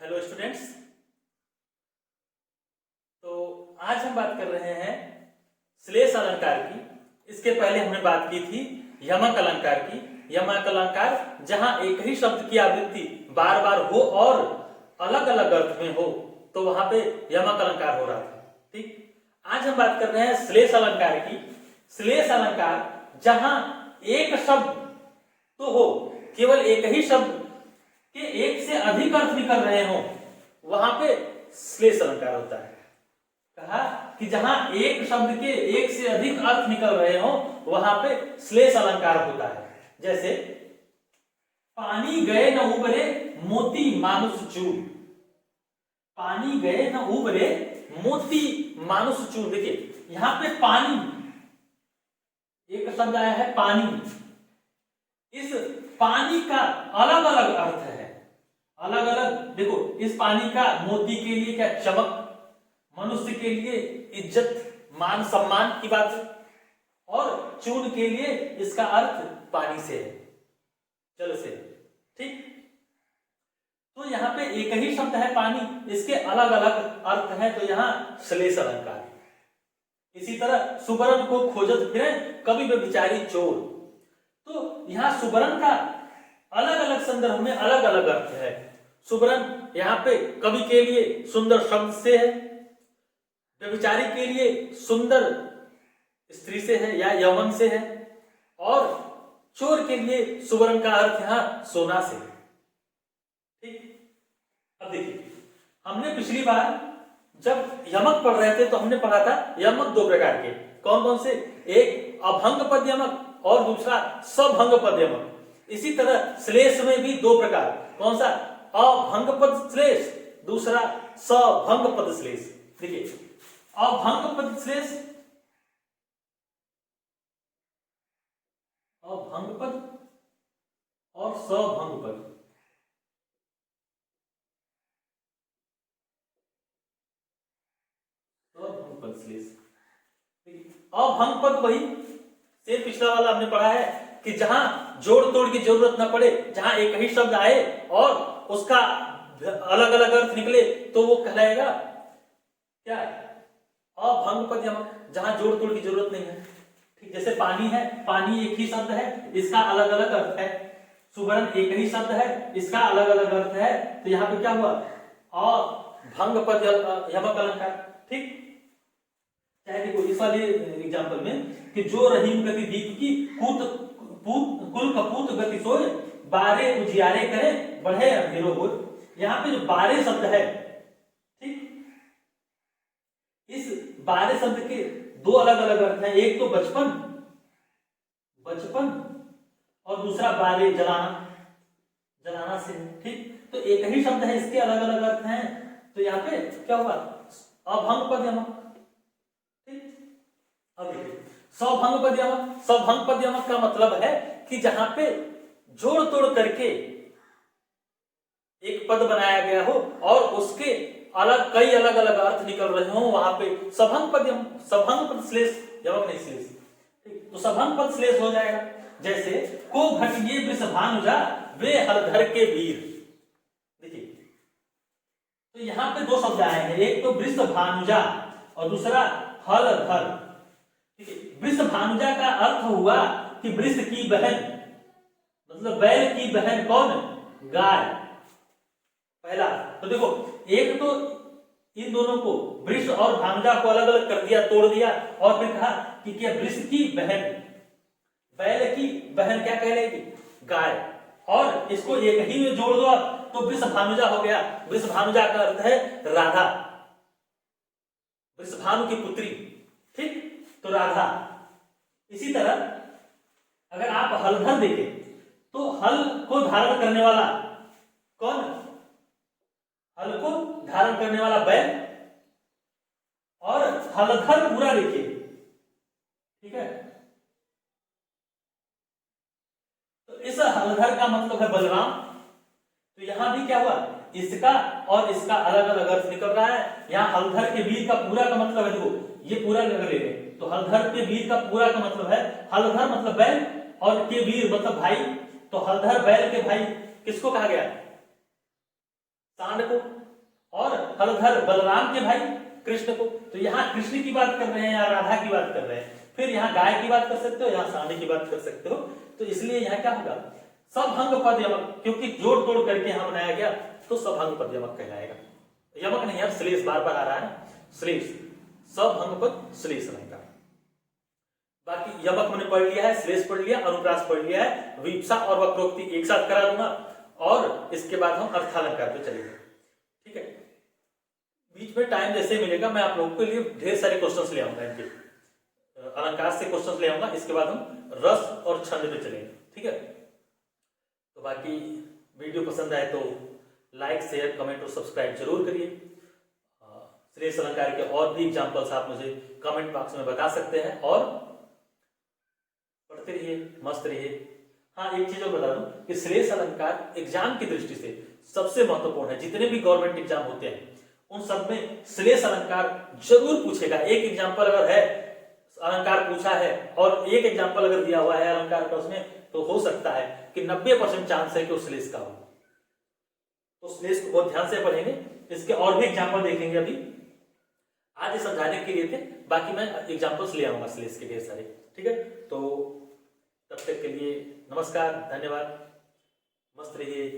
Hello students. तो आज हम बात कर रहे हैं श्लेष अलंकार की। इसके पहले हमने बात की थी यमक अलंकार की। यमक अलंकार जहां एक ही शब्द की आवृत्ति बार बार हो और अलग अलग अर्थ में हो, तो वहां पे यमक अलंकार हो रहा था। ठीक, आज हम बात कर रहे हैं श्लेष अलंकार की। श्लेष अलंकार जहां एक शब्द तो हो, केवल एक ही शब्द कि एक से अधिक अर्थ निकल रहे हो, वहां पे श्लेष अलंकार होता है। कहा कि जहां एक शब्द के एक से अधिक अर्थ निकल रहे हो, वहां पे श्लेष अलंकार होता है। जैसे पानी गए न उबरे मोती मानुष चूर। पानी गए न उबरे मोती मानुष चूर। देखिए यहां पे पानी, एक शब्द आया है पानी। इस पानी का अलग अलग अर्थ है, अलग अलग। देखो इस पानी का मोती के लिए क्या चमक, मनुष्य के लिए इज्जत मान सम्मान की बात है, और चूर्ण के लिए इसका अर्थ पानी से है, जल से। ठीक, तो यहाँ पे एक ही शब्द है पानी, इसके अलग अलग अर्थ हैं, तो यहाँ श्लेष अलंकार। इसी तरह सुबरन को खोजत फिरे कवि व्यभिचारी चोर। तो यहाँ सुबरन का अलग अलग संदर्भ में अलग अलग अर्थ है। सुबरन यहाँ पे कवि के लिए सुंदर शब्द से है, व्यभिचारी के लिए सुंदर स्त्री से है या यौवन से है, और चोर के लिए सुबरन का अर्थ यहाँ सोना से है। ठीक, अब देखिए हमने पिछली बार जब यमक पढ़ रहे थे तो हमने पढ़ा था यमक दो प्रकार के। कौन कौन से? एक अभंग पद यमक और दूसरा सभंग पद यमक। इसी तरह श्लेष में भी दो प्रकार। कौन सा? अभंग पद श्लेष, दूसरा सभंग पद श्लेष। देखिए अभंग पद श्लेष, अभंग पद और सभंग पद। सभंग पद श्लेष। अभंग पद वही से पिछला वाला हमने पढ़ा है कि जहां जोड़ तोड़ की जरूरत न पड़े, जहां एक ही शब्द आए और उसका अलग अलग अर्थ निकले, तो वो कहलाएगा क्या? अभंग पद यमक, जहां जोड़ तोड़ की जरूरत नहीं है। ठीक, जैसे पानी है, पानी एक ही शब्द है, इसका अलग अलग अर्थ है। सुवर्ण एक ही शब्द है, इसका अलग अलग अर्थ है, तो यहाँ पे क्या हुआ? अभंग पद यमक अलंकार। ठीक, चाहे देखो इस वाले एग्जाम्पल में कि जो रहीम गति दीप की कुल कपूत गति सोय बारे उजियारे करे बढ़े अंधेरो हो। यहाँ पे जो बारे शब्द है, ठीक, इस बारे शब्द के दो अलग अलग अर्थ हैं। एक तो बचपन, बचपन, और दूसरा बारे जलाना, जलाना से। ठीक, तो एक ही शब्द है, इसके अलग अलग अर्थ हैं, तो यहाँ पे क्या हुआ? अभंग पद यमक। अब देखिए सभंग पद यमक। सभंग पद यमक का मतलब है कि जहां पे जोड़ तोड़ करके एक पद बनाया गया हो और उसके अलग कई अलग अलग अर्थ निकल रहे हो, वहां पे सभंग पद यमक। सभंग पद श्लेष, यमक नहीं श्लेष। ठीक, तो सभंग पद श्लेष हो जाएगा। जैसे को घटिए वृषभानुजा वे हलधर के वीर। देखिए तो यहाँ पे दो शब्द आए हैं, एक तो वृषभानुजा और दूसरा हलधर। वृषभानुजा का अर्थ हुआ कि वृष की बहन, मतलब बैल की बहन कौन? गाय। पहला तो देखो, एक तो इन दोनों को वृष और भानुजा को अलग अलग कर दिया, तोड़ दिया, और फिर कहा कि क्या वृष की बहन, बैल की बहन क्या कहलाएगी? गाय। और इसको एक ही में जोड़ दो तो वृष भानुजा हो गया। वृष भानुजा का अर्थ है राधा, वृषभानु की पुत्री। ठीक, तो राधा। इसी तरह अगर आप हलधर देखें तो हल को धारण करने वाला कौन? हल को धारण करने वाला बैल, और हलधर पूरा देखिए। ठीक है, तो इस हलधर का मतलब है बलराम। तो यहां भी क्या हुआ? इसका और इसका अलग अलग अर्थ निकल रहा है। यहाँ हलधर के वीर का पूरा का मतलब है, देखो ये पूरा ले रहे, तो हलधर के वीर का पूरा का मतलब है, हलधर मतलब बैल और के वीर मतलब भाई। तो हलधर बैल के भाई किसको कहा गया? सांड को, और हलधर बलराम के भाई कृष्ण को। तो यहाँ कृष्ण की बात कर रहे हैं या राधा की बात कर रहे हैं। फिर यहाँ गाय की बात कर सकते हो, यहाँ सांड की बात कर सकते हो। तो इसलिए यहाँ क्या होगा, सभंग पद यमक, क्योंकि जोड़ तोड़ करके यहाँ बनाया गया तो सभंग पद यमक कहलाएगा। यमक नहीं, अब श्लेष बार बार आ रहा है ना, श्लेष, सभंग पद श्लेष अलंकार। बाकी यमक मैंने पढ़ लिया है, श्लेष पढ़ लिया, अनुप्रास पढ़ लिया है, विप्सा और वक्रोक्ति एक साथ करा दूंगा, और इसके बाद हम अर्थालंकार पे चलेंगे। ठीक है, बीच में टाइम जैसे मिलेगा मैं आप लोगों के लिए ढेर सारे क्वेश्चंस ले आऊंगा, इनके अलंकार से क्वेश्चंस ले आऊंगा। इसके बाद हम रस और छंद पे चलेंगे। ठीक है, तो बाकी वीडियो पसंद आए तो लाइक, शेयर, कमेंट और सब्सक्राइब जरूर करिए। श्लेष अलंकार के और भी एग्जाम्पल्स आप मुझे कमेंट बॉक्स में बता सकते हैं, और पढ़ते रहिए, मस्त रहिए। हाँ, एक चीज और बता दूं कि श्लेष अलंकार एग्जाम की दृष्टि से सबसे महत्वपूर्ण है। जितने भी गवर्नमेंट एग्जाम होते हैं उन सब में श्लेष अलंकार जरूर पूछेगा। एक एग्जाम्पल अगर है, अलंकार पूछा है और एक एग्जाम्पल अगर दिया हुआ है अलंकार का उसमें, तो हो सकता है कि 90% चांस है कि वो श्लेष का हो। तो श्लेष को बहुत ध्यान से पढ़ेंगे। इसके और भी एग्जाम्पल देखेंगे। अभी आज ये समझाने के लिए थे, बाकी मैं एग्जाम्पल्स ले आऊंगा श्लेष के ढेर सारे। ठीक है, तो तब तक के लिए नमस्कार, धन्यवाद, मस्त रहिए।